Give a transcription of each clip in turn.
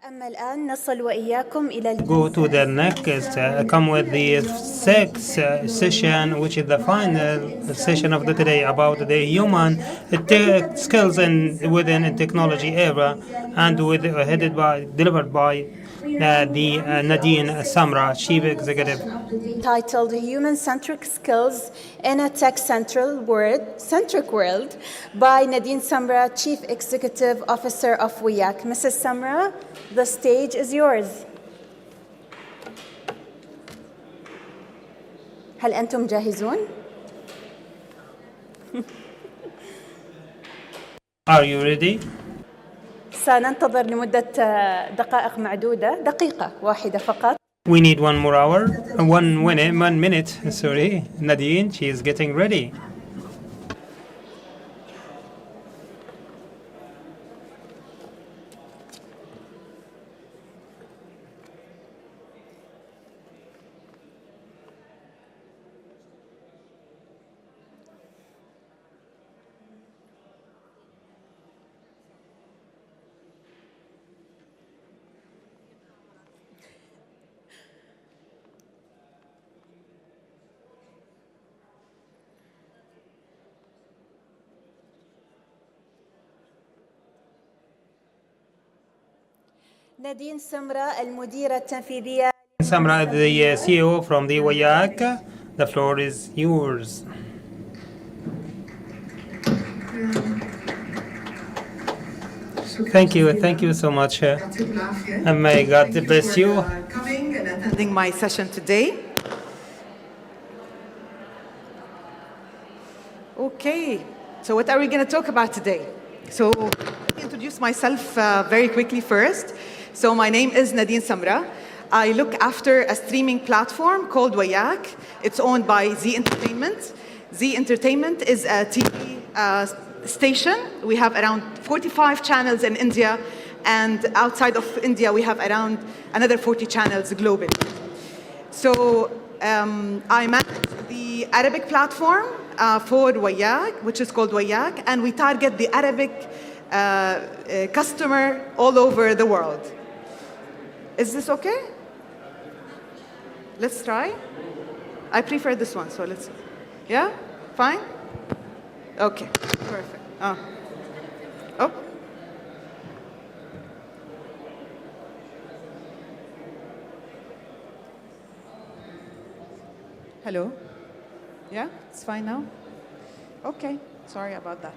أما الآن نصل وإياكم إلى Go to the next, come with the sixth session, which is the final session of the today about the human skills within a technology era, and delivered by the Nadine Samra, Chief Executive. titled Human-Centric Skills in a Tech-Centric World by Nadine Samra, Chief Executive Officer of WIAC. Mrs. Samra, the stage is yours. هل أنتم جاهزون؟ Are you ready? سننتظر لمدة دقائق معدودة، دقيقة واحدة فقط. We need 1 more hour, 1 minute, sorry. Nadine, she is getting ready. نادين سمرة المديرة التنفيذية. Samra, the CEO from the WIAC, the floor is yours. Thank you so much. And may God bless you. Coming and attending my session today. Okay, so what are we going to talk about today? So let me introduce myself very quickly first. So my name is Nadine Samra. I look after a streaming platform called WIAC. It's owned by Z Entertainment. Z Entertainment is a TV station. We have around 45 channels in India, and outside of India we have around another 40 channels globally. So I manage the Arabic platform for WIAC, which is called WIAC, and we target the Arabic customer all over the world. Is this okay? Let's try. I prefer this one, so let's, yeah? Fine? Okay, perfect. Oh. Hello? Yeah, it's fine now? Okay, sorry about that.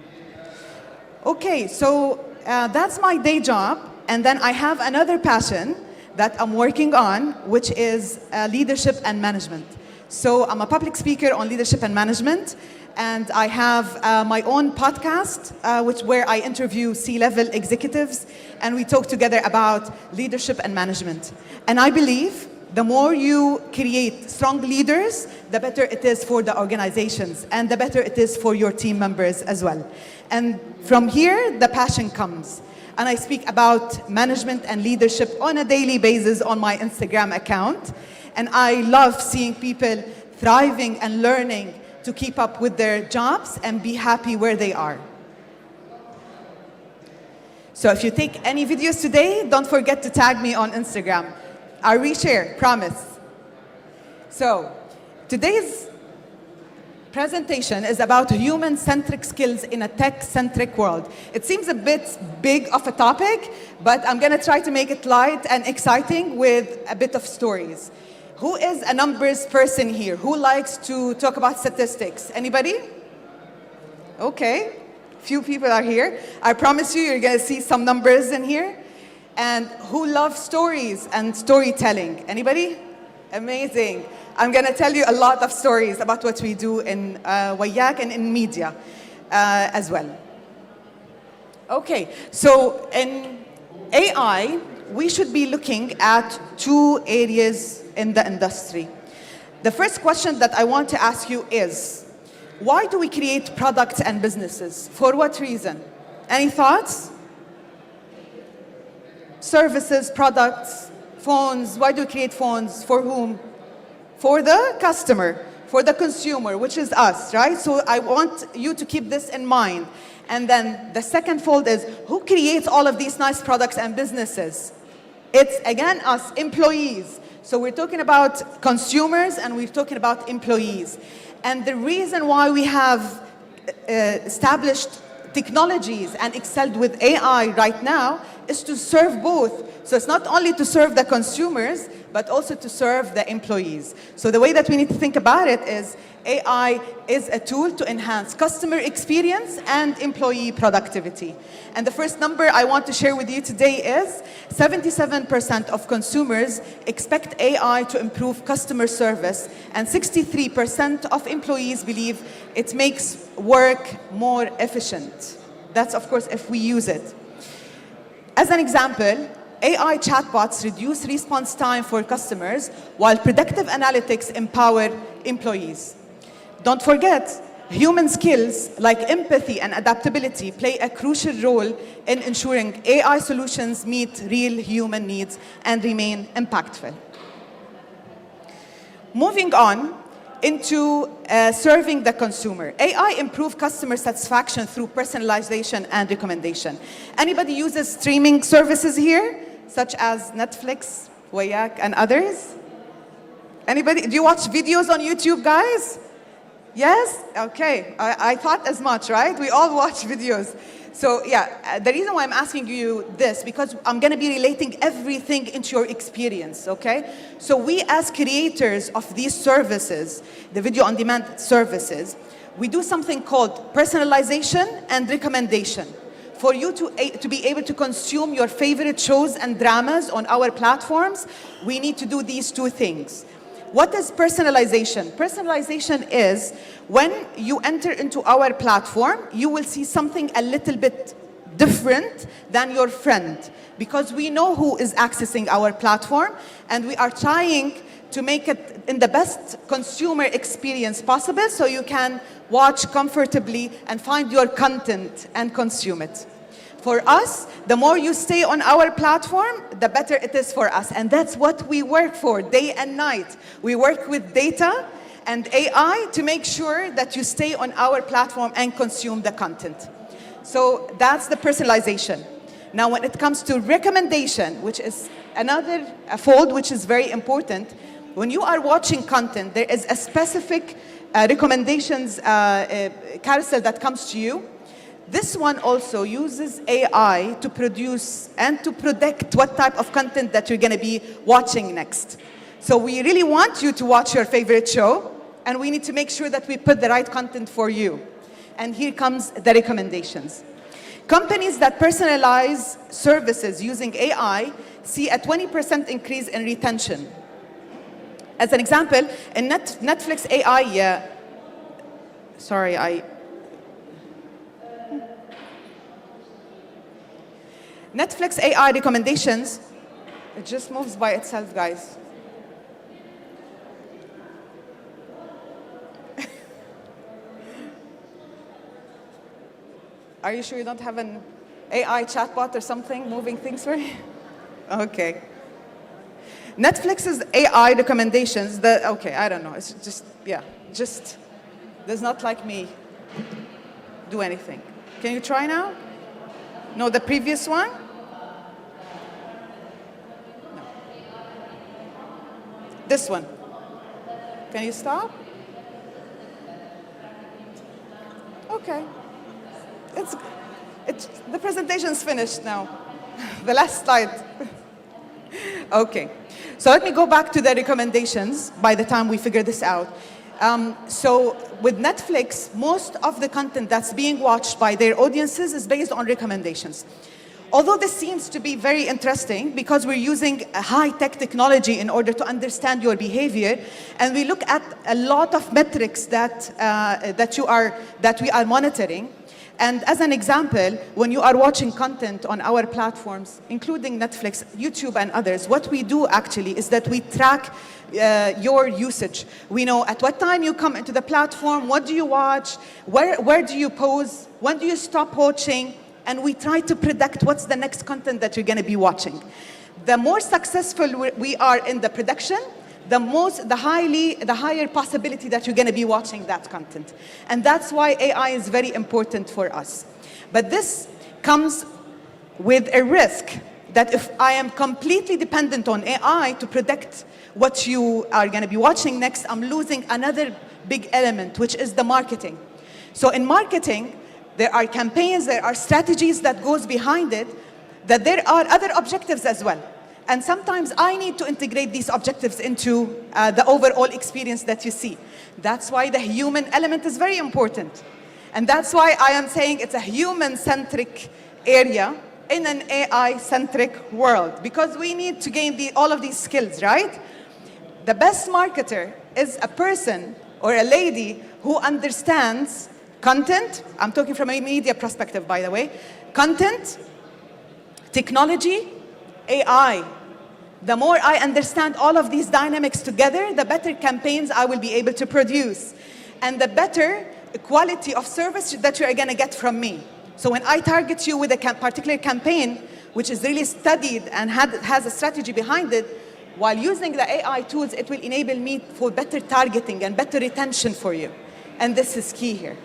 Okay, so that's my day job, and then I have another passion that I'm working on, which is leadership and management. So I'm a public speaker on leadership and management, and I have my own podcast, where I interview C-level executives, and we talk together about leadership and management. And I believe the more you create strong leaders, the better it is for the organizations, and the better it is for your team members as well. And from here, the passion comes. And I speak about management and leadership on a daily basis on my Instagram account. And I love seeing people thriving and learning to keep up with their jobs and be happy where they are. So if you take any videos today, don't forget to tag me on Instagram. I reshare, promise. So today's presentation is about human-centric skills in a tech-centric world. It seems a bit big of a topic, but I'm going to try to make it light and exciting with a bit of stories. Who is a numbers person here? Who likes to talk about statistics? Anybody? Okay, few people are here. I promise you're going to see some numbers in here. And who loves stories and storytelling? Anybody? Amazing. I'm going to tell you a lot of stories about what we do in WIAC and in media as well. Okay, so in AI, we should be looking at 2 areas in the industry. The first question that I want to ask you is, why do we create products and businesses? For what reason? Any thoughts? Services, products, phones. Why do we create phones? For whom? For the customer, for the consumer, which is us, right? So I want you to keep this in mind. And then the second fold is, who creates all of these nice products and businesses? It's, again, us, employees. So we're talking about consumers and we're talking about employees. And the reason why we have established technologies and excelled with AI right now is to serve both. So it's not only to serve the consumers, but also to serve the employees. So the way that we need to think about it is AI is a tool to enhance customer experience and employee productivity. And the first number I want to share with you today is 77% of consumers expect AI to improve customer service, and 63% of employees believe it makes work more efficient. That's, of course, if we use it. As an example, AI chatbots reduce response time for customers, while predictive analytics empower employees. Don't forget, human skills like empathy and adaptability play a crucial role in ensuring AI solutions meet real human needs and remain impactful. Moving on into serving the consumer. AI improves customer satisfaction through personalization and recommendation. Anybody uses streaming services here, such as Netflix, Wayak, and others? Anybody? Do you watch videos on YouTube, guys? Yes? Okay. I thought as much, right? We all watch videos. So yeah, the reason why I'm asking you this, because I'm going to be relating everything into your experience, okay? So we as creators of these services, the video on demand services, we do something called personalization and recommendation. For you to be able to consume your favorite shows and dramas on our platforms, we need to do these two things. What is personalization? Personalization is when you enter into our platform, you will see something a little bit different than your friend, because we know who is accessing our platform, and we are trying to make it in the best consumer experience possible so you can watch comfortably and find your content and consume it. For us, the more you stay on our platform, the better it is for us. And that's what we work for day and night. We work with data and AI to make sure that you stay on our platform and consume the content. So that's the personalization. Now, when it comes to recommendation, which is another fold which is very important, when you are watching content, there is a specific recommendations carousel that comes to you. This one also uses AI to produce and to predict what type of content that you're going to be watching next. So we really want you to watch your favorite show, and we need to make sure that we put the right content for you. And here comes the recommendations. Companies that personalize services using AI see a 20% increase in retention. As an example, in Netflix AI, Netflix AI recommendations, it just moves by itself, guys. Are you sure you don't have an AI chatbot or something moving things for you? Okay. Netflix's AI recommendations, okay, I don't know. It's just does not like me do anything. Can you try now? No, the previous one? No. This one. Can you stop? Okay. The presentation's finished now. The last slide. Okay. So let me go back to the recommendations by the time we figure this out. So with Netflix, most of the content that's being watched by their audiences is based on recommendations. Although this seems to be very interesting because we're using a high-tech technology in order to understand your behavior, and we look at a lot of metrics that we are monitoring. And as an example, when you are watching content on our platforms, including Netflix, YouTube, and others, what we do actually is that we track your usage. We know at what time you come into the platform, what do you watch, where do you pause, when do you stop watching, and we try to predict what's the next content that you're going to be watching. The more successful we are in the prediction, the higher possibility that you're going to be watching that content. And that's why AI is very important for us. But this comes with a risk. that if I am completely dependent on AI to predict what you are going to be watching next, I'm losing another big element, which is the marketing. So in marketing, there are campaigns, there are strategies that goes behind it, that there are other objectives as well. And sometimes I need to integrate these objectives into the overall experience that you see. That's why the human element is very important. And that's why I am saying it's a human-centric area in an AI-centric world, because we need to gain all of these skills, right? The best marketer is a person or a lady who understands content. I'm talking from a media perspective, by the way. Content, technology, AI. The more I understand all of these dynamics together, the better campaigns I will be able to produce, and the better quality of service that you are going to get from me. So when I target you with a particular campaign, which is really studied and has a strategy behind it, while using the AI tools, it will enable me for better targeting and better retention for you. And this is key here.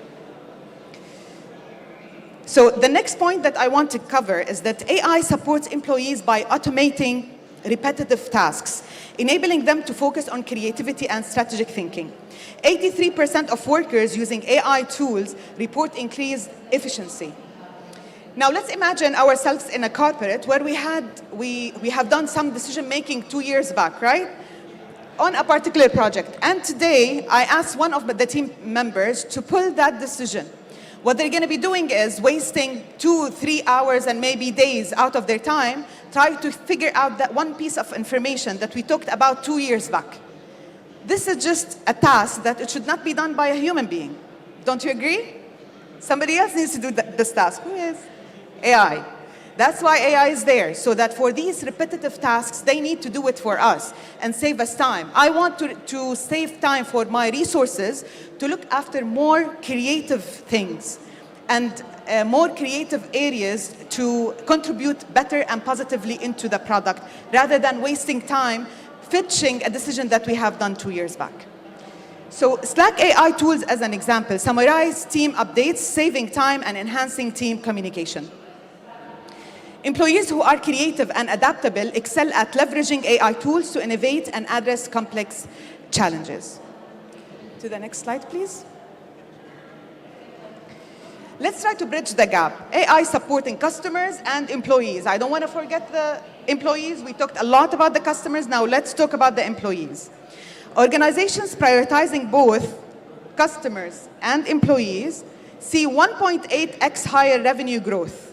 So the next point that I want to cover is that AI supports employees by automating repetitive tasks, enabling them to focus on creativity and strategic thinking. 83% of workers using AI tools report increased efficiency. Now let's imagine ourselves in a corporate where we have done some decision making 2 years back, right? On a particular project. And today I asked one of the team members to pull that decision. What they're going to be doing is wasting 2-3 hours and maybe days out of their time trying to figure out that one piece of information that we talked about 2 years back. This is just a task that it should not be done by a human being. Don't you agree? Somebody else needs to do this task. Who is? AI. That's why AI is there, so that for these repetitive tasks, they need to do it for us and save us time. I want to save time for my resources to look after more creative things and more creative areas to contribute better and positively into the product, rather than wasting time fetching a decision that we have done 2 years back. So Slack AI tools, as an example, summarize team updates, saving time and enhancing team communication. Employees who are creative and adaptable excel at leveraging AI tools to innovate and address complex challenges. To the next slide, please. Let's try to bridge the gap. AI supporting customers and employees. I don't want to forget the employees. We talked a lot about the customers. Now let's talk about the employees. Organizations prioritizing both customers and employees see 1.8x higher revenue growth.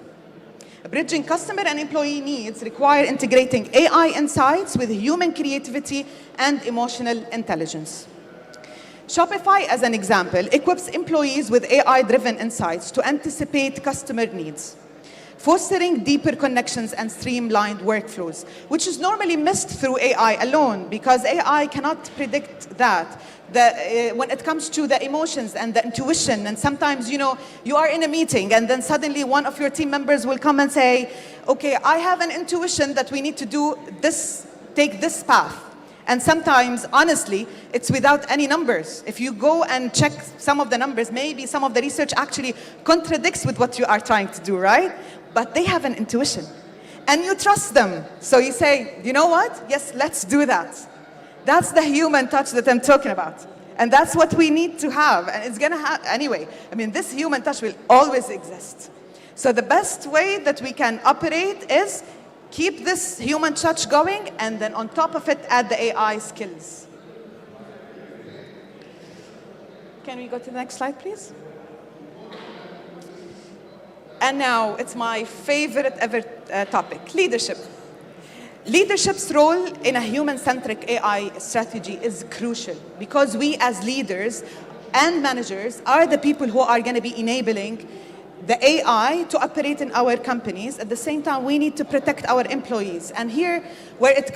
Bridging customer and employee needs require integrating AI insights with human creativity and emotional intelligence. Shopify, as an example, equips employees with AI-driven insights to anticipate customer needs, fostering deeper connections and streamlined workflows, which is normally missed through AI alone, because AI cannot predict that. When it comes to the emotions and the intuition, and sometimes, you are in a meeting and then suddenly one of your team members will come and say, okay, I have an intuition that we need to do this, take this path. And sometimes, honestly, it's without any numbers. If you go and check some of the numbers, maybe some of the research actually contradicts with what you are trying to do, right? But they have an intuition. And you trust them. So you say, you know what? Yes, let's do that. That's the human touch that I'm talking about. And that's what we need to have. And it's going to have, anyway, this human touch will always exist. So the best way that we can operate is keep this human touch going, and then on top of it, add the AI skills. Can we go to the next slide, please? And now, it's my favorite ever topic, leadership. Leadership's role in a human-centric AI strategy is crucial, because we as leaders and managers are the people who are going to be enabling the AI to operate in our companies. At the same time, we need to protect our employees. And here, where it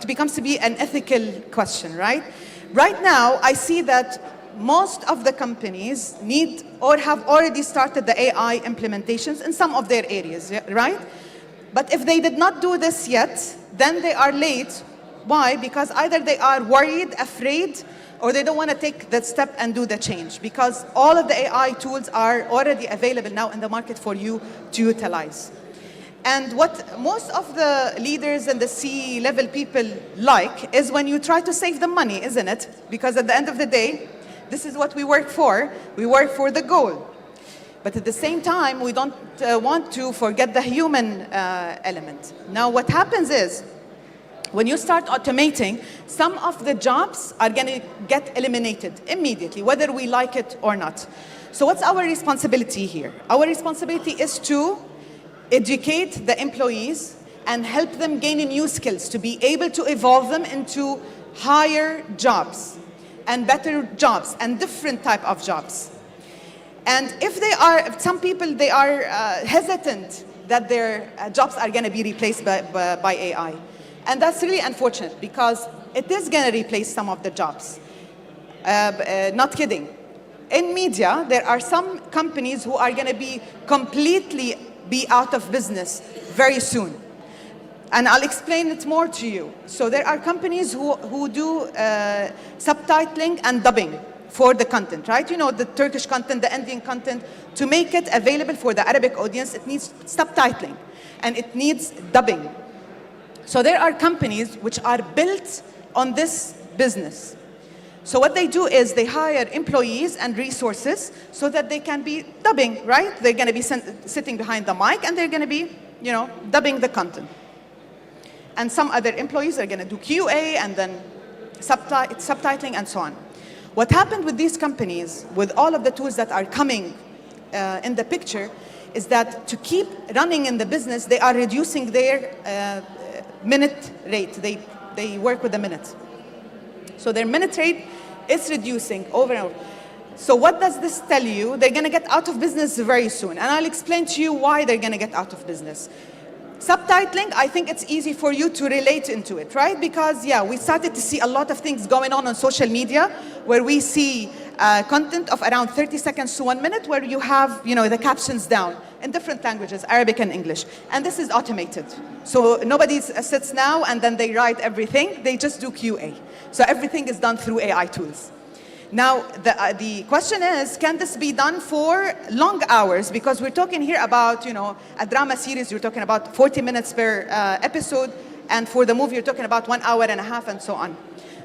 becomes to be an ethical question, right? Right now, I see that most of the companies need or have already started the AI implementations in some of their areas, right? But if they did not do this yet, then they are late. Why? Because either they are worried, afraid, or they don't want to take that step and do the change, because all of the AI tools are already available now in the market for you to utilize. And what most of the leaders and the C-level people like is when you try to save them money, isn't it? Because at the end of the day, this is what we work for. We work for the goal. But at the same time, we don't want to forget the human element. Now, what happens is, when you start automating, some of the jobs are going to get eliminated immediately, whether we like it or not. So what's our responsibility here? Our responsibility is to educate the employees and help them gain new skills to be able to evolve them into higher jobs and better jobs and different type of jobs. And if some people, they are hesitant that their jobs are going to be replaced by AI. And that's really unfortunate because it is going to replace some of the jobs. Not kidding. In media, there are some companies who are going to be completely out of business very soon. And I'll explain it more to you. So there are companies who do subtitling and dubbing for the content, right? You know, the Turkish content, the Indian content. To make it available for the Arabic audience, it needs subtitling and it needs dubbing. So there are companies which are built on this business. So what they do is they hire employees and resources so that they can be dubbing, right? They're going to be sitting behind the mic and they're going to be, you know, dubbing the content. And some other employees are going to do QA and then subtitling and so on. What happened with these companies, with all of the tools that are coming in the picture, is that to keep running in the business, they are reducing their minute rate. They work with a minute. So their minute rate is reducing over and over. So what does this tell you? They're going to get out of business very soon. And I'll explain to you why they're going to get out of business. Subtitling, I think it's easy for you to relate into it, right? Because, yeah, we started to see a lot of things going on social media where we see content of around 30 seconds to 1 minute where you have, you know, the captions down in different languages, Arabic and English. And this is automated. So nobody sits now and then they write everything. They just do QA. So everything is done through AI tools. Now, the question is, can this be done for long hours? Because we're talking here about, you know, a drama series, you're talking about 40 minutes per episode. And for the movie, you're talking about 1 hour and a half and so on.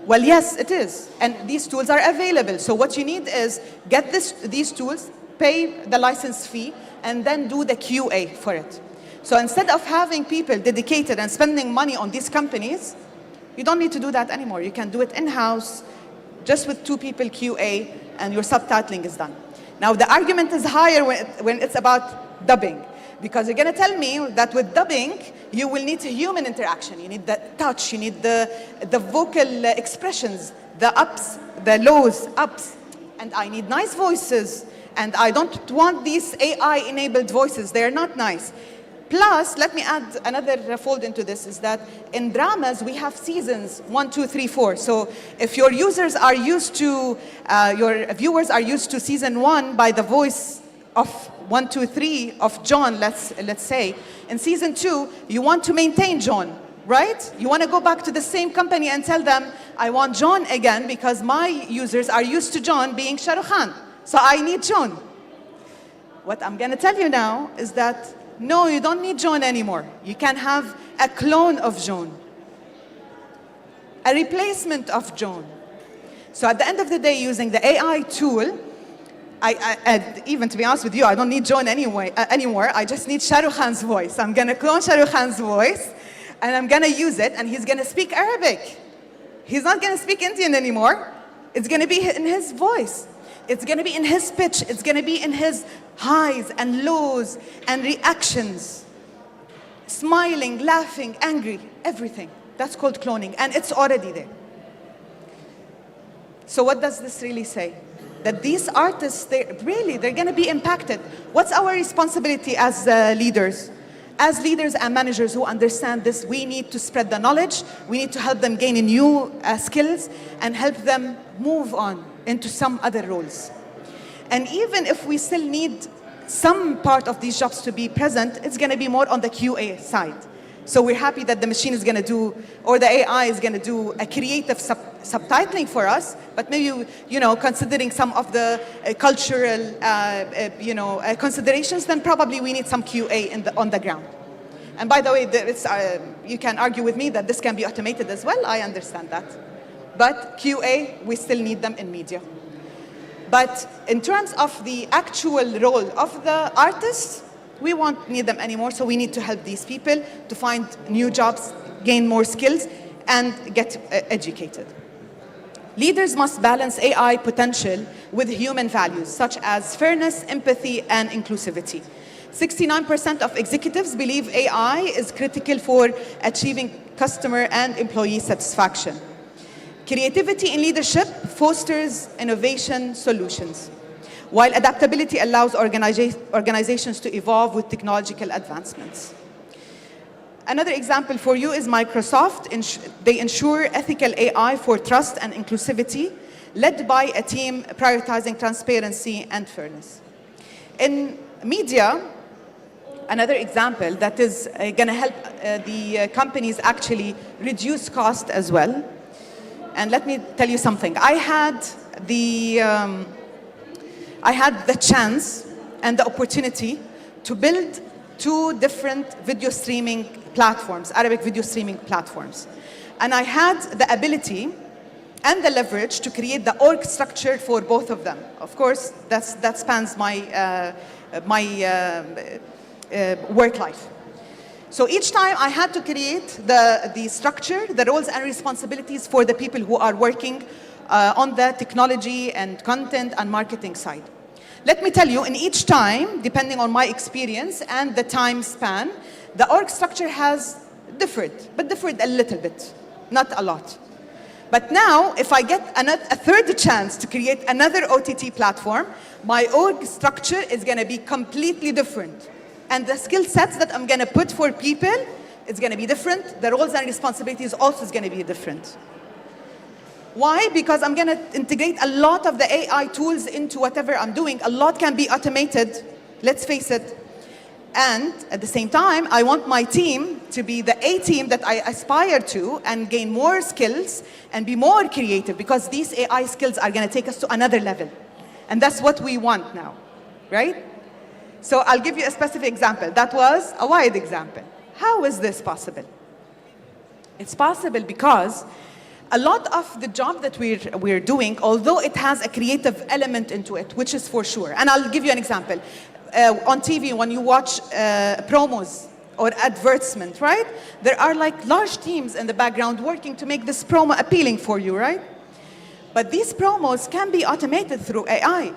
Well, yes, it is. And these tools are available. So what you need is get these tools, pay the license fee, and then do the QA for it. So instead of having people dedicated and spending money on these companies, you don't need to do that anymore. You can do it in-house, just with 2 people QA, and your subtitling is done. Now, the argument is higher when it's about dubbing, because you're going to tell me that with dubbing, you will need human interaction. You need the touch, you need the vocal expressions, the ups, the lows, ups, and I need nice voices, and I don't want these AI-enabled voices. They're not nice. Plus, let me add another fold into this, is that in dramas, we have seasons, 1, 2, 3, 4. So if your users are used to, your viewers are used to season 1 by the voice of 1, 2, 3 of John, let's say, in season 2, you want to maintain John, right? You want to go back to the same company and tell them, I want John again because my users are used to John being Shah Rukh Khan. So I need John. What I'm going to tell you now is that no, you don't need John anymore. You can have a clone of John, a replacement of John. So at the end of the day, using the AI tool, even to be honest with you, I don't need John anymore. I just need Shah Rukh Khan's voice. I'm going to clone Shah Rukh Khan's voice, and I'm going to use it, and he's going to speak Arabic. He's not going to speak Indian anymore. It's going to be in his voice. It's going to be in his pitch. It's going to be in his highs and lows and reactions. Smiling, laughing, angry, everything. That's called cloning, and it's already there. So what does this really say? That these artists, they're going to be impacted. What's our responsibility as leaders? As leaders and managers who understand this, we need to spread the knowledge. We need to help them gain new skills and help them move on into some other roles. And even if we still need some part of these jobs to be present, it's going to be more on the QA side. So we're happy that the machine is going to do, or the AI is going to do a creative subtitling for us, but maybe, you know, considering some of the cultural, considerations, then probably we need some QA on the ground. And by the way, you can argue with me that this can be automated as well. I understand that. But QA, we still need them in media. But in terms of the actual role of the artists, we won't need them anymore, so we need to help these people to find new jobs, gain more skills, and get educated. Leaders must balance AI potential with human values, such as fairness, empathy, and inclusivity. 69% of executives believe AI is critical for achieving customer and employee satisfaction. Creativity in leadership fosters innovation solutions, while adaptability allows organizations to evolve with technological advancements. Another example for you is Microsoft. They ensure ethical AI for trust and inclusivity, led by a team prioritizing transparency and fairness. In media, another example that is going to help the companies actually reduce cost as well. And let me tell you something. I had the chance and the opportunity to build 2 different video streaming platforms, Arabic video streaming platforms. And I had the ability and the leverage to create the org structure for both of them. Of course, that spans my work life. So each time I had to create the structure, the roles and responsibilities for the people who are working on the technology and content and marketing side. Let me tell you, in each time, depending on my experience and the time span, the org structure has differed, but differed a little bit, not a lot. But now, if I get a third chance to create another OTT platform, my org structure is going to be completely different. And the skill sets that I'm going to put for people is going to be different. The roles and responsibilities also is going to be different. Why? Because I'm going to integrate a lot of the AI tools into whatever I'm doing. A lot can be automated, let's face it. And at the same time, I want my team to be the A team that I aspire to and gain more skills and be more creative, because these AI skills are going to take us to another level. And that's what we want now, right? So I'll give you a specific example. That was a wide example. How is this possible? It's possible because a lot of the job that we're doing, although it has a creative element into it, which is for sure. And I'll give you an example. On TV, when you watch promos or advertisement, right? There are like large teams in the background working to make this promo appealing for you, right? But these promos can be automated through AI.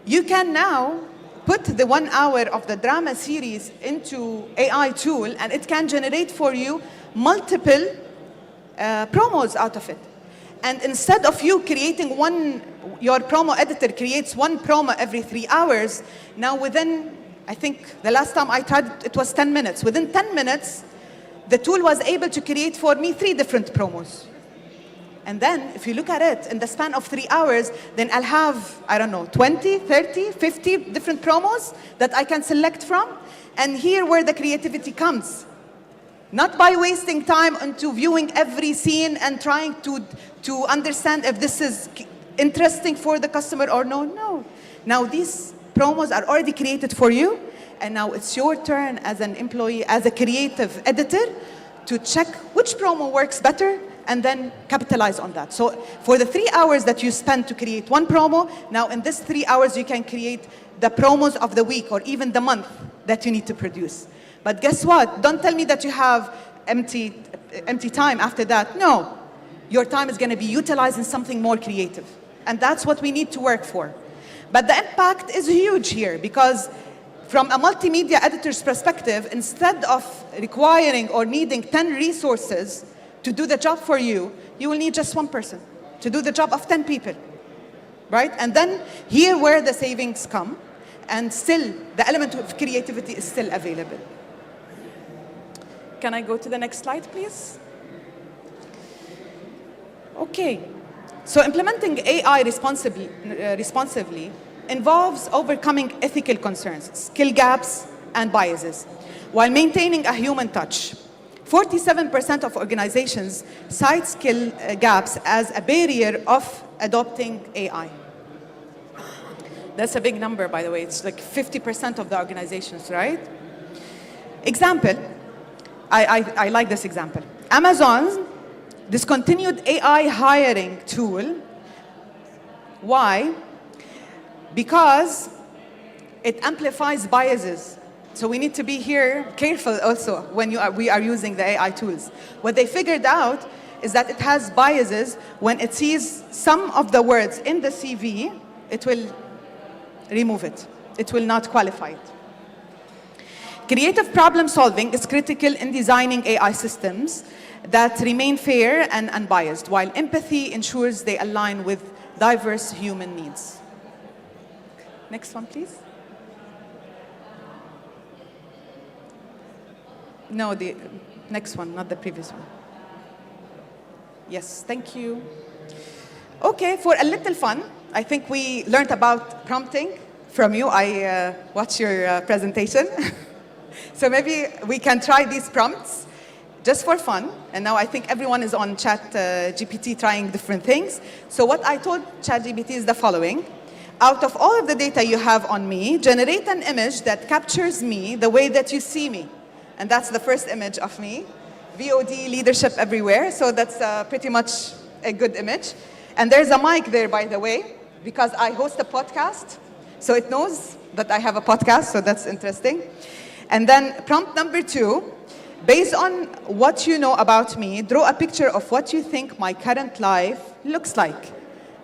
You can now put the 1 hour of the drama series into AI tool, and it can generate for you multiple promos out of it. And instead of you creating your promo editor creates 1 promo every 3 hours, now within, I think the last time I tried it was 10 minutes. Within 10 minutes, the tool was able to create for me 3 different promos. And then, if you look at it, in the span of 3 hours, then I'll have, I don't know, 20, 30, 50 different promos that I can select from. And here where the creativity comes. Not by wasting time into viewing every scene and trying to understand if this is interesting for the customer or no. No. Now these promos are already created for you, and now it's your turn as an employee, as a creative editor, to check which promo works better and then capitalize on that. So for the 3 hours that you spend to create 1 promo, now in this 3 hours you can create the promos of the week or even the month that you need to produce. But guess what? Don't tell me that you have empty time after that. No. Your time is going to be utilized in something more creative. And that's what we need to work for. But the impact is huge here, because from a multimedia editor's perspective, instead of requiring or needing 10 resources to do the job for you, you will need just 1 person to do the job of 10 people, right? And then here where the savings come, and still the element of creativity is still available. Can I go to the next slide, please? Okay. So implementing AI responsively involves overcoming ethical concerns, skill gaps, and biases, while maintaining a human touch. 47% of organizations cite skill gaps as a barrier of adopting AI. That's a big number, by the way. It's like 50% of the organizations, right? Example, I like this example. Amazon's discontinued AI hiring tool. Why? Because it amplifies biases. So we need to be here careful also when we are using the AI tools. What they figured out is that it has biases. When it sees some of the words in the CV, it will remove it. It will not qualify it. Creative problem solving is critical in designing AI systems that remain fair and unbiased, while empathy ensures they align with diverse human needs. Next one, please. No, the next one, not the previous one. Yes, thank you. Okay, for a little fun, I think we learned about prompting from you. I watched your presentation. So maybe we can try these prompts just for fun. And now I think everyone is on ChatGPT trying different things. So what I told ChatGPT is the following. Out of all of the data you have on me, generate an image that captures me the way that you see me. And that's the first image of me. VOD, leadership everywhere. So that's pretty much a good image. And there's a mic there, by the way, because I host a podcast. So it knows that I have a podcast, so that's interesting. And then prompt number 2, based on what you know about me, draw a picture of what you think my current life looks like.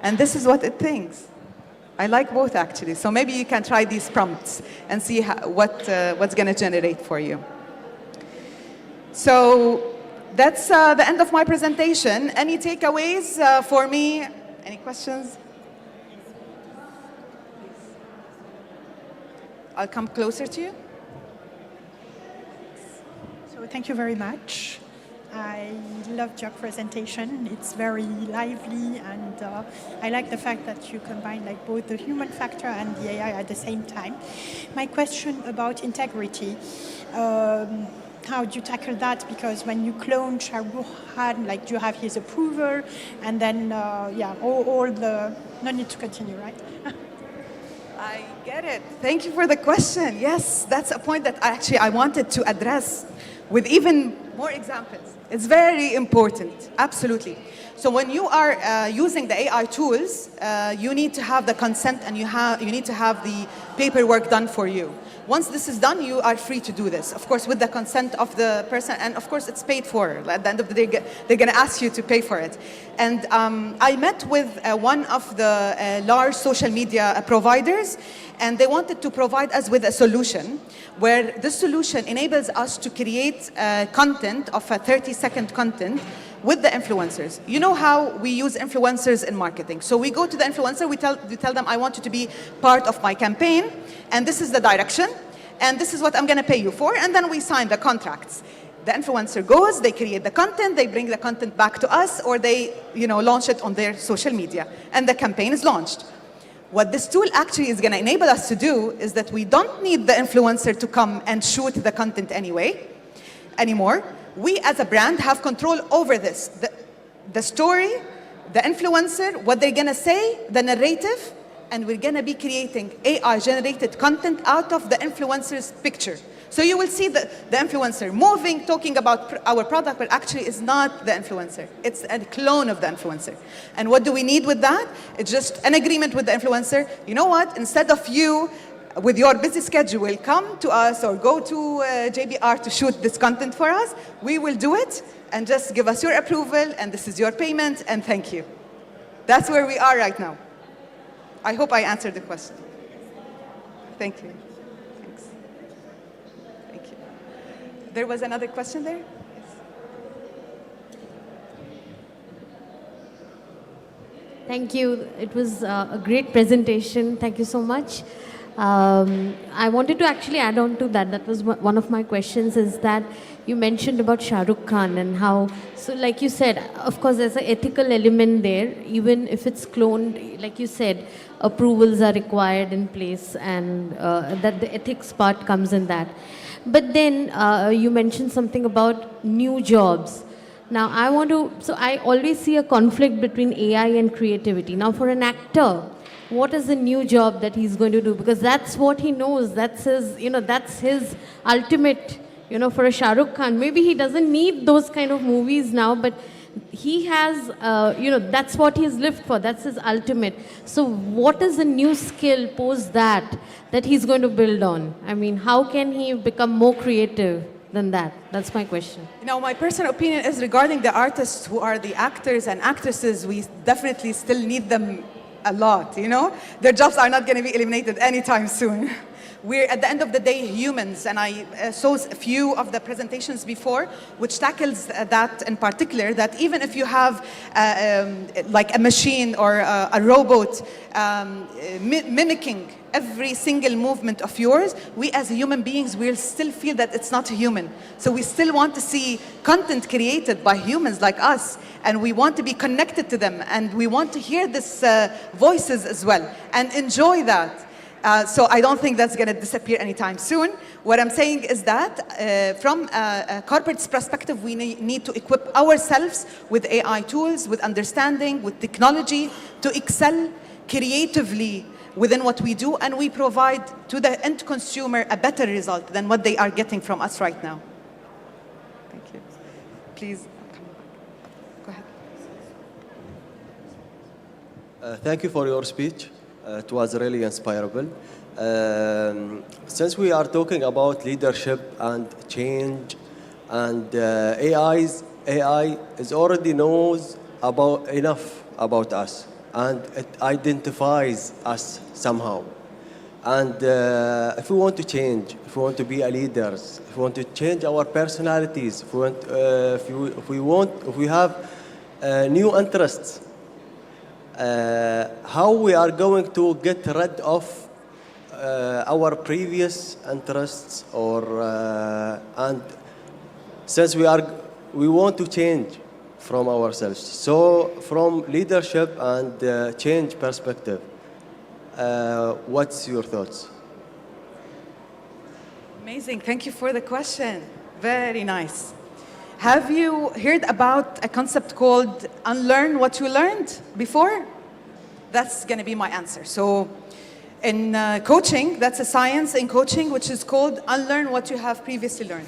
And this is what it thinks. I like both, actually. So maybe you can try these prompts and see what's going to generate for you. So that's the end of my presentation. Any takeaways for me? Any questions? I'll come closer to you. So thank you very much. I loved your presentation. It's very lively, and I like the fact that you combine like both the human factor and the AI at the same time. My question about integrity. How do you tackle that? Because when you clone Shah Rukh Khan, like, do you have his approval? And then, all the... No need to continue, right? I get it. Thank you for the question. Yes, that's a point that I wanted to address with even more examples. It's very important, absolutely. So when you are using the AI tools, you need to have the consent and you need to have the paperwork done for you. Once this is done, you are free to do this, of course, with the consent of the person, and of course, it's paid for. At the end of the day, they're going to ask you to pay for it. And I met with one of the large social media providers, and they wanted to provide us with a solution where this solution enables us to create content of a 30-second content with the influencers. You know how we use influencers in marketing. So we go to the influencer, we tell them, I want you to be part of my campaign, and this is the direction, and this is what I'm going to pay you for, and then we sign the contracts. The influencer goes, they create the content, they bring the content back to us, or they launch it on their social media, and the campaign is launched. What this tool actually is going to enable us to do is that we don't need the influencer to come and shoot the content anymore. We as a brand have control over this. The story, the influencer, what they're going to say, the narrative, and we're going to be creating AI-generated content out of the influencer's picture. So you will see the influencer moving, talking about our product, but actually it's not the influencer. It's a clone of the influencer. And what do we need with that? It's just an agreement with the influencer. You know what? Instead of you, with your busy schedule, come to us or go to JBR to shoot this content for us, we will do it, and just give us your approval, and this is your payment, and thank you. That's where we are right now. I hope I answered the question. Thank you. Thanks. Thank you. There was another question there? Yes. Thank you. It was a great presentation. Thank you so much. I wanted to actually add on to that. That was one of my questions, is that you mentioned about Shah Rukh Khan and how, so like you said, of course, there's an ethical element there. Even if it's cloned, like you said, approvals are required in place, and that the ethics part comes in that. But then you mentioned something about new jobs. Now, I always see a conflict between AI and creativity. Now, for an actor, what is the new job that he's going to do? Because that's what he knows. That's his, that's his ultimate You know, for a Shah Rukh Khan, maybe he doesn't need those kind of movies now, but he has, you know, that's what he's lived for. That's his ultimate. So what is the new skill post that he's going to build on? I mean, how can he become more creative than that? That's my question. Now, my personal opinion is regarding the artists who are the actors and actresses, we definitely still need them a lot, you know? Their jobs are not going to be eliminated anytime soon. We're, at the end of the day, humans, and I saw a few of the presentations before, which tackles that in particular, that even if you have like a machine or a robot mimicking every single movement of yours, we as human beings will still feel that it's not human. So we still want to see content created by humans like us, and we want to be connected to them, and we want to hear these voices as well, and enjoy that. So I don't think that's going to disappear anytime soon. What I'm saying is that from a corporate's perspective, we need to equip ourselves with AI tools, with understanding, with technology, to excel creatively within what we do, and we provide to the end consumer a better result than what they are getting from us right now. Thank you. Please, go ahead. Thank you for your speech. It was really inspirable. Since we are talking about leadership and change, and AI is already knows about enough about us, and it identifies us somehow. And if we want to change, if we want to be a leaders, if we want to change our personalities, if we have new interests, how we are going to get rid of our previous interests, or and since we want to change from ourselves. So from leadership and change perspective, what's your thoughts? Amazing, thank you for the question. Very nice. Have you heard about a concept called unlearn what you learned before? That's going to be my answer. So in coaching, that's a science in coaching which is called unlearn what you have previously learned.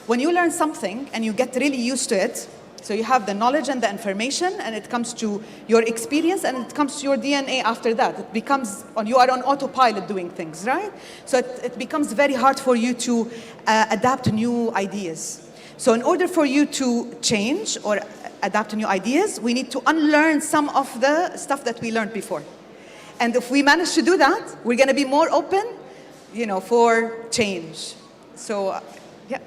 When you learn something and you get really used to it, so you have the knowledge and the information, and it comes to your experience, and it comes to your DNA after that. It becomes, you are on autopilot doing things, right? So it becomes very hard for you to adapt to new ideas. So in order for you to change or adapt to new ideas, we need to unlearn some of the stuff that we learned before. And if we manage to do that, we're going to be more open, for change. So, yeah.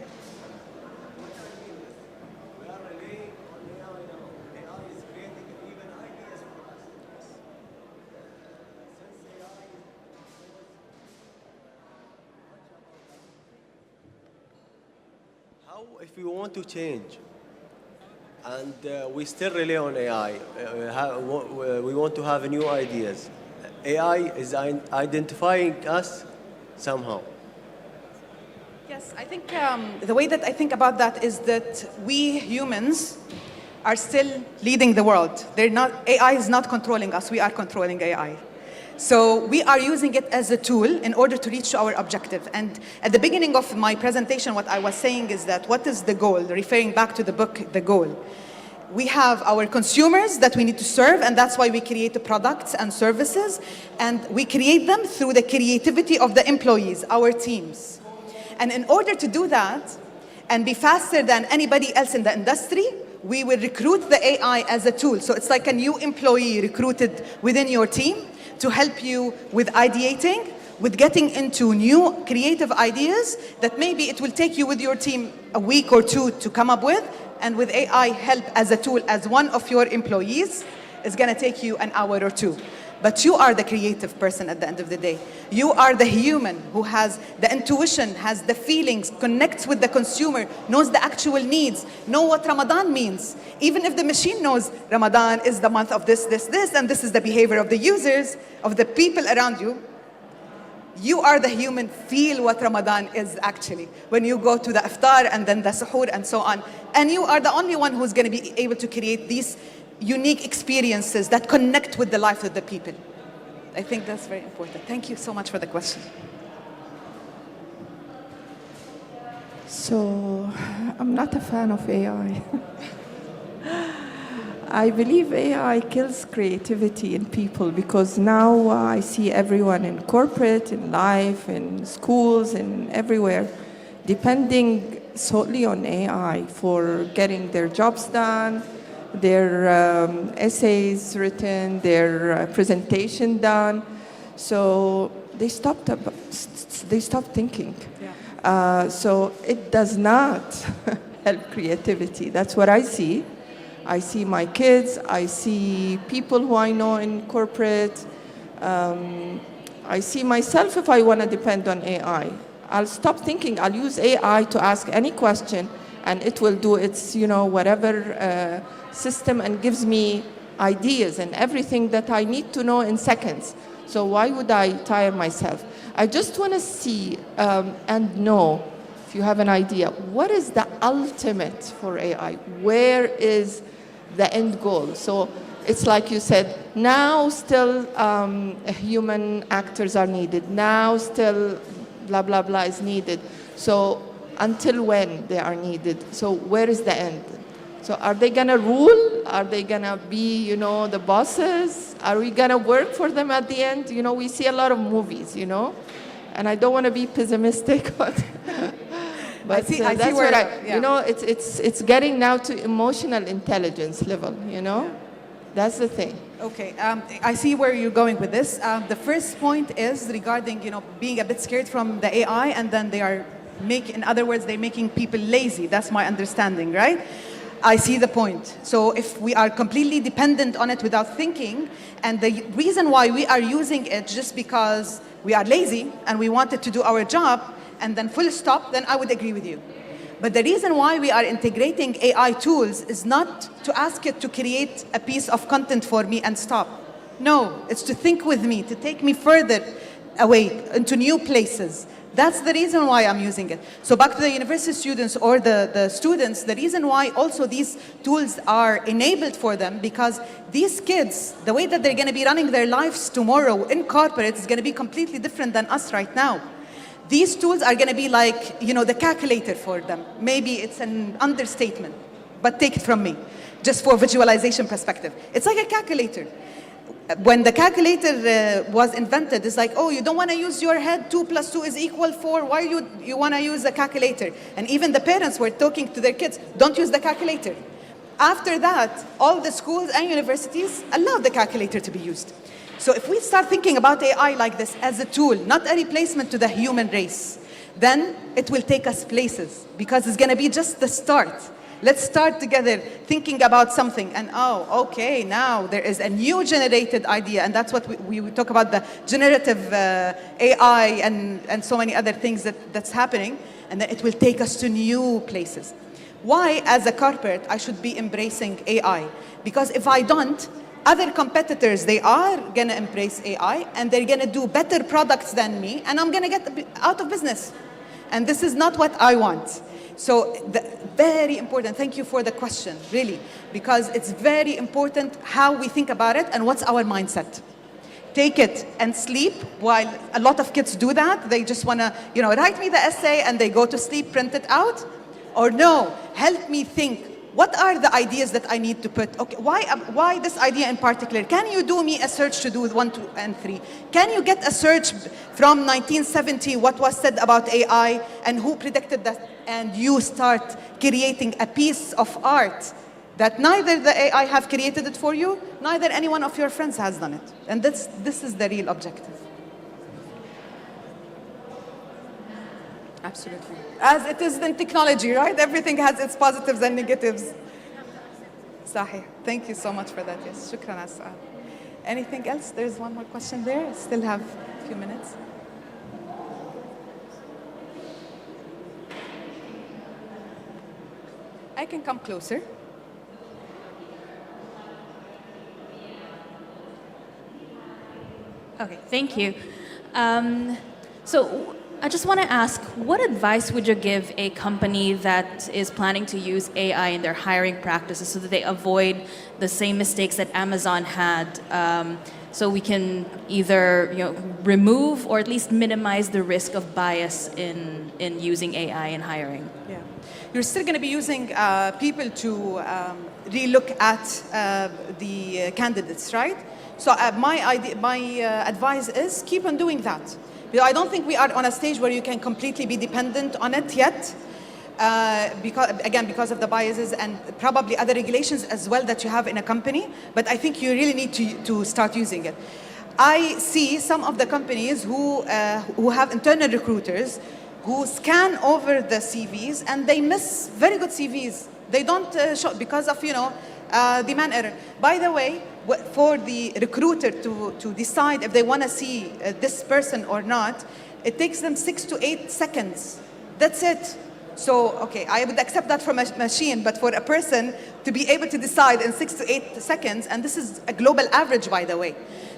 If we want to change, and we still rely on AI, we want to have new ideas. AI is identifying us somehow. Yes, I think the way that I think about that is that we humans are still leading the world. AI is not controlling us, we are controlling AI. So we are using it as a tool in order to reach our objective. And at the beginning of my presentation, what I was saying is that what is the goal? Referring back to the book, The Goal. We have our consumers that we need to serve, and that's why we create the products and services. And we create them through the creativity of the employees, our teams. And in order to do that and be faster than anybody else in the industry, we will recruit the AI as a tool. So it's like a new employee recruited within your team to help you with ideating, with getting into new creative ideas that maybe it will take you with your team a week or two to come up with, and with AI help as a tool, as one of your employees, is going to take you an hour or two. But you are the creative person at the end of the day. You are the human who has the intuition, has the feelings, connects with the consumer, knows the actual needs, know what Ramadan means. Even if the machine knows Ramadan is the month of this, and this is the behavior of the users, of the people around you, you are the human, feel what Ramadan is actually. When you go to the iftar and then the suhoor and so on. And you are the only one who's going to be able to create these unique experiences that connect with the life of the people. I think that's very important. Thank you so much for the question. So, I'm not a fan of AI. I believe AI kills creativity in people because now I see everyone in corporate, in life, in schools, and everywhere, depending solely on AI for getting their jobs done, their essays written, their presentation done. So they stopped thinking. So it does not help creativity. That's what I see. I see my kids, I see people who I know in corporate. I see myself if I want to depend on AI. I'll stop thinking. I'll use AI to ask any question, and it will do its, whatever system and gives me ideas and everything that I need to know in seconds. So why would I tire myself? I just want to see and know, if you have an idea, what is the ultimate for AI? Where is the end goal? So it's like you said, now still human actors are needed. Now still blah, blah, blah is needed. So until when they are needed? So where is the end? So are they going to rule? Are they going to be, the bosses? Are we going to work for them at the end? We see a lot of movies, and I don't want to be pessimistic, but I see that's where, what it's getting now to emotional intelligence level, That's the thing. Okay, I see where you're going with this. The first point is regarding, being a bit scared from the AI, and then in other words, they're making people lazy. That's my understanding, right? I see the point. So if we are completely dependent on it without thinking, and the reason why we are using it just because we are lazy and we want it to do our job, and then full stop, then I would agree with you. But the reason why we are integrating AI tools is not to ask it to create a piece of content for me and stop. No, it's to think with me, to take me further away into new places. That's the reason why I'm using it. So back to the university students or the students, the reason why also these tools are enabled for them, because these kids, the way that they're going to be running their lives tomorrow in corporate is going to be completely different than us right now. These tools are going to be like, the calculator for them. Maybe it's an understatement, but take it from me, just for visualization perspective. It's like a calculator. When the calculator was invented, it's like, oh, you don't want to use your head, 2 + 2 = 4, why you want to use a calculator? And even the parents were talking to their kids, don't use the calculator. After that, all the schools and universities allowed the calculator to be used. So if we start thinking about AI like this as a tool, not a replacement to the human race, then it will take us places, because it's going to be just the start. Let's start together thinking about something, and okay, now there is a new generated idea, and that's what we talk about, the generative AI and so many other things that's happening, and then it will take us to new places. Why, as a corporate, I should be embracing AI? Because if I don't, other competitors, they are going to embrace AI, and they're going to do better products than me, and I'm going to get out of business. And this is not what I want. So very important. Thank you for the question, really, because it's very important how we think about it and what's our mindset. Take it and sleep. While a lot of kids do that, they just want to, write me the essay and they go to sleep, print it out. Or no, help me think. What are the ideas that I need to put? Okay, why this idea in particular? Can you do me a search to do with 1, 2, and 3? Can you get a search from 1970, what was said about AI and who predicted that? And you start creating a piece of art that neither the AI have created it for you, neither any one of your friends has done it. And this is the real objective. Absolutely. As it is in technology, right? Everything has its positives and negatives. Sahih. Thank you so much for that. Yes, shukran ala su'al. Anything else? There's one more question there. I still have a few minutes. I can come closer. Okay, thank you. So I just want to ask, what advice would you give a company that is planning to use AI in their hiring practices so that they avoid the same mistakes that Amazon had so we can either remove or at least minimize the risk of bias in using AI in hiring. Yeah. You're still going to be using people to relook at the candidates, right? So my advice is keep on doing that. I don't think we are on a stage where you can completely be dependent on it yet. Because of the biases and probably other regulations as well that you have in a company, but I think you really need to start using it. I see some of the companies who have internal recruiters who scan over the CVs and they miss very good CVs. They don't show because of demand error. By the way, for the recruiter to decide if they want to see this person or not, it takes them 6 to 8 seconds. That's it. So, okay, I would accept that from a machine, but for a person to be able to decide in 6 to 8 seconds, and this is a global average, by the way,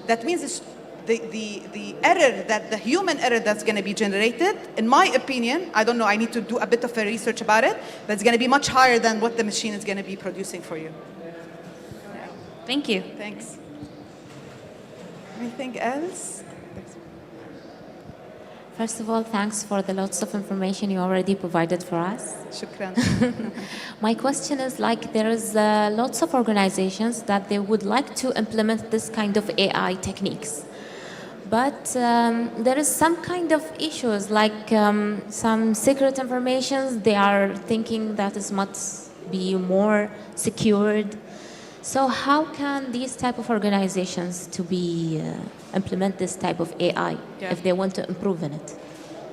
that means it's the error, the human error that's going to be generated, in my opinion, I don't know, I need to do a bit of research about it, but it's going to be much higher than what the machine is going to be producing for you. Thank you. Thanks. Anything else? First of all, thanks for the lots of information you already provided for us. Shukran. My question is there is lots of organizations that they would like to implement this kind of AI techniques. But there is some kind of issues some secret information. They are thinking that it must be more secured. So how can these type of organizations to be implement this type of AI if they want to improve in it?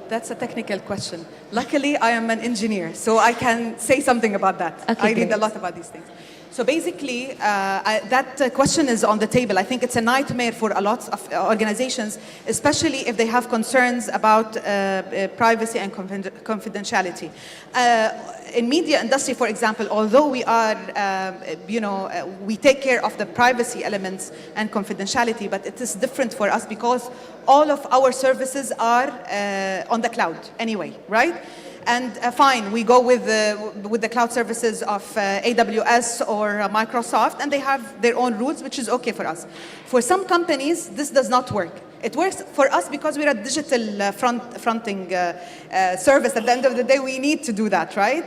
That's a technical question. Luckily, I am an engineer, so I can say something about that. Okay, I read a lot about these things. So basically, that question is on the table. I think it's a nightmare for a lot of organizations, especially if they have concerns about privacy and confidentiality. In media industry, for example, although we are, we take care of the privacy elements and confidentiality, but it is different for us because all of our services are on the cloud anyway, right? And fine, we go with the cloud services of AWS or Microsoft, and they have their own rules, which is okay for us. For some companies, this does not work. It works for us because we're a digital fronting service. At the end of the day, we need to do that, right?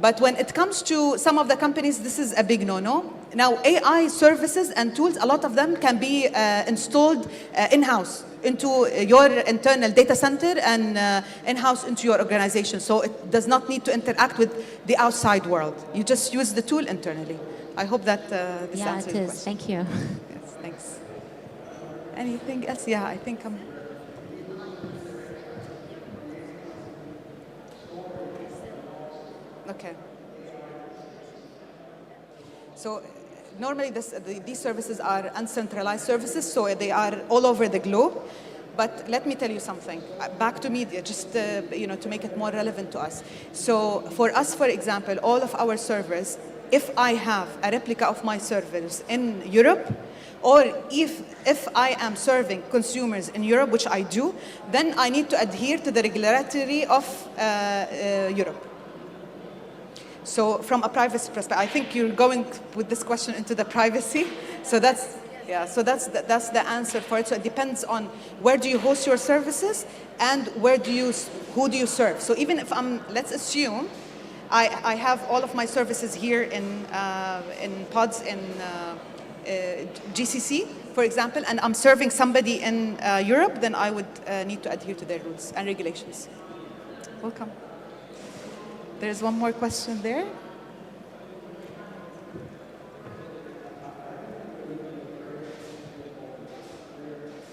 But when it comes to some of the companies, this is a big no-no. Now, AI services and tools, a lot of them can be installed in-house into your internal data center and in-house into your organization. So it does not need to interact with the outside world. You just use the tool internally. I hope that this answers your question. Thank you. Yes, thanks. Anything else? Yeah, I think I'm... Okay. So normally these services are uncentralized services, so they are all over the globe. But let me tell you something, back to media, just to make it more relevant to us. So for us, for example, all of our servers, if I have a replica of my servers in Europe, or if I am serving consumers in Europe, which I do, then I need to adhere to the regulatory of Europe. So from a privacy perspective, I think you're going with this question into the privacy. So that's the answer for it. So it depends on where do you host your services and who do you serve. So even if let's assume I have all of my services here in pods in GCC, for example, and I'm serving somebody in Europe, then I would need to adhere to their rules and regulations. Welcome. There's one more question there.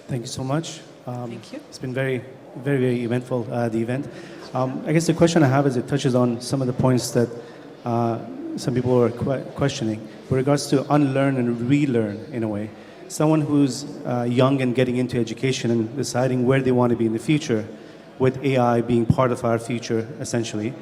Thank you so much. Thank you. It's been very, very, very eventful, the event. I guess the question I have is it touches on some of the points that some people were questioning with regards to unlearn and relearn in a way. Someone who's young and getting into education and deciding where they want to be in the future, with AI being part of our future, essentially,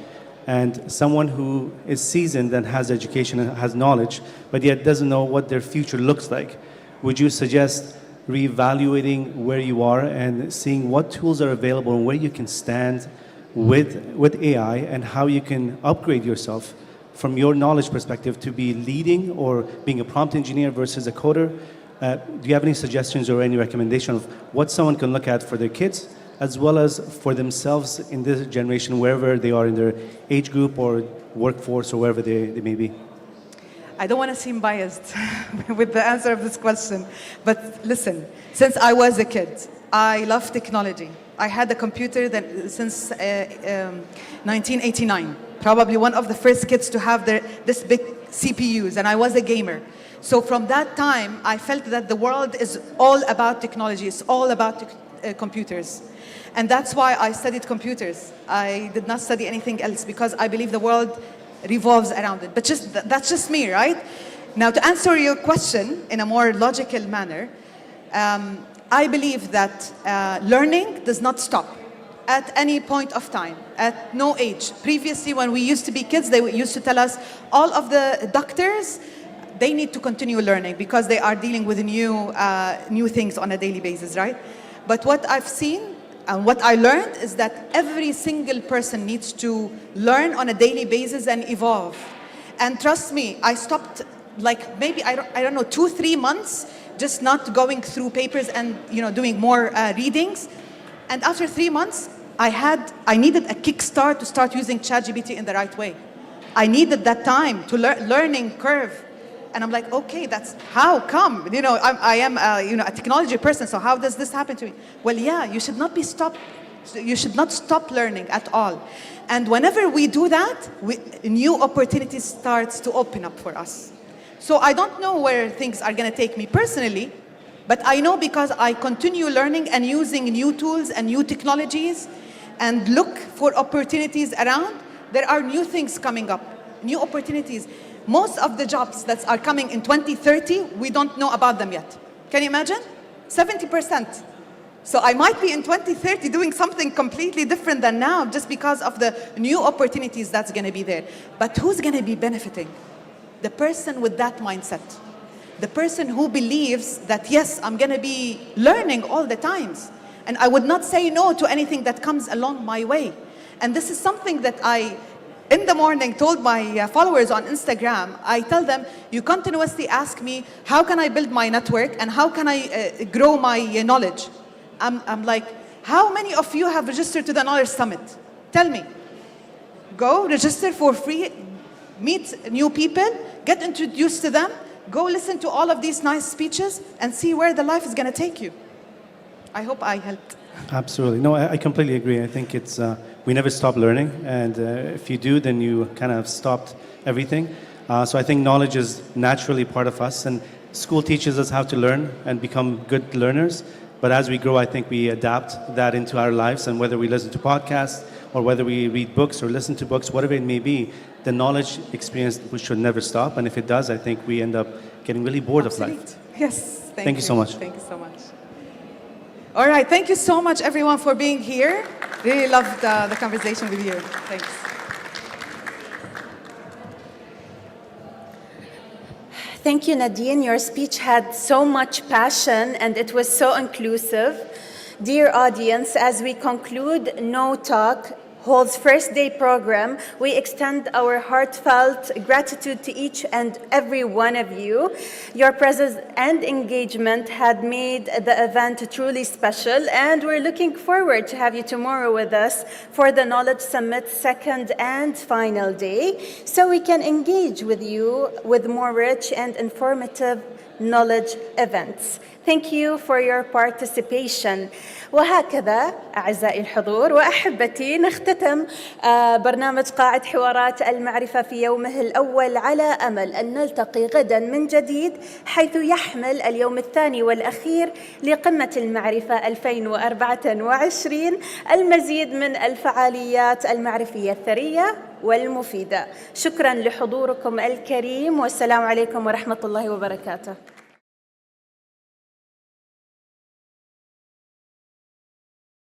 and someone who is seasoned and has education and has knowledge, but yet doesn't know what their future looks like. Would you suggest reevaluating where you are and seeing what tools are available and where you can stand with AI and how you can upgrade yourself from your knowledge perspective to be leading or being a prompt engineer versus a coder? Do you have any suggestions or any recommendation of what someone can look at for their kids, as well as for themselves in this generation, wherever they are in their age group or workforce or wherever they may be? I don't want to seem biased with the answer of this question, but listen, since I was a kid, I love technology. I had a computer since 1989, probably one of the first kids to have this big CPUs, and I was a gamer. So from that time, I felt that the world is all about technology. It's all about computers. And that's why I studied computers. I did not study anything else because I believe the world revolves around it. But that's just me, right? Now, to answer your question in a more logical manner, I believe that learning does not stop at any point of time, at no age. Previously, when we used to be kids, they used to tell us all of the doctors, they need to continue learning because they are dealing with new things on a daily basis, right? But what I've seen and what I learned is that every single person needs to learn on a daily basis and evolve. And trust me, I stopped like maybe, I don't know, 2-3 months just not going through papers and doing more readings. And after 3 months, I needed a kickstart to start using ChatGPT in the right way. I needed that time to learning curve. And I'm like, okay, that's how come? I am a technology person, so how does this happen to me? Well, yeah, you should not stop learning at all. And whenever we do that, new opportunities starts to open up for us. So I don't know where things are going to take me personally, but I know because I continue learning and using new tools and new technologies and look for opportunities around, there are new things coming up, new opportunities. Most of the jobs that are coming in 2030, we don't know about them yet. Can you imagine? 70%. So I might be in 2030 doing something completely different than now just because of the new opportunities that's going to be there. But who's going to be benefiting? The person with that mindset. The person who believes that, yes, I'm going to be learning all the times. And I would not say no to anything that comes along my way. And this is something that I, in the morning, told my followers on Instagram. I tell them, you continuously ask me, how can I build my network and how can I grow my knowledge? I'm like, how many of you have registered to the Knowledge Summit? Tell me. Go register for free, meet new people, get introduced to them, go listen to all of these nice speeches and see where the life is going to take you. I hope I helped. Absolutely. No, I completely agree. I think it's we never stop learning, and if you do, then you kind of stopped everything. So I think knowledge is naturally part of us, and school teaches us how to learn and become good learners. But as we grow, I think we adapt that into our lives, and whether we listen to podcasts or whether we read books or listen to books, whatever it may be, the knowledge experience should never stop. And if it does, I think we end up getting really bored of life. Yes. Thank you so much. Thank you so much. All right. Thank you so much, everyone, for being here. Really loved the conversation with you. Thanks. Thank you, Nadine. Your speech had so much passion and it was so inclusive. Dear audience, as we conclude No Talk Holds First Day program, we extend our heartfelt gratitude to each and every one of you. Your presence and engagement had made the event truly special, and we're looking forward to have you tomorrow with us for the Knowledge Summit's second and final day, so we can engage with you with more rich and informative knowledge events. Thank you for your participation. وهكذا أعزائي الحضور وأحبتي نختتم برنامج قاعة حوارات المعرفة في يومه الأول على أمل أن نلتقي غدا من جديد حيث يحمل اليوم الثاني والأخير لقمة المعرفة 2024 المزيد من الفعاليات المعرفية الثرية والمفيدة. شكرا لحضوركم الكريم والسلام عليكم ورحمة الله وبركاته.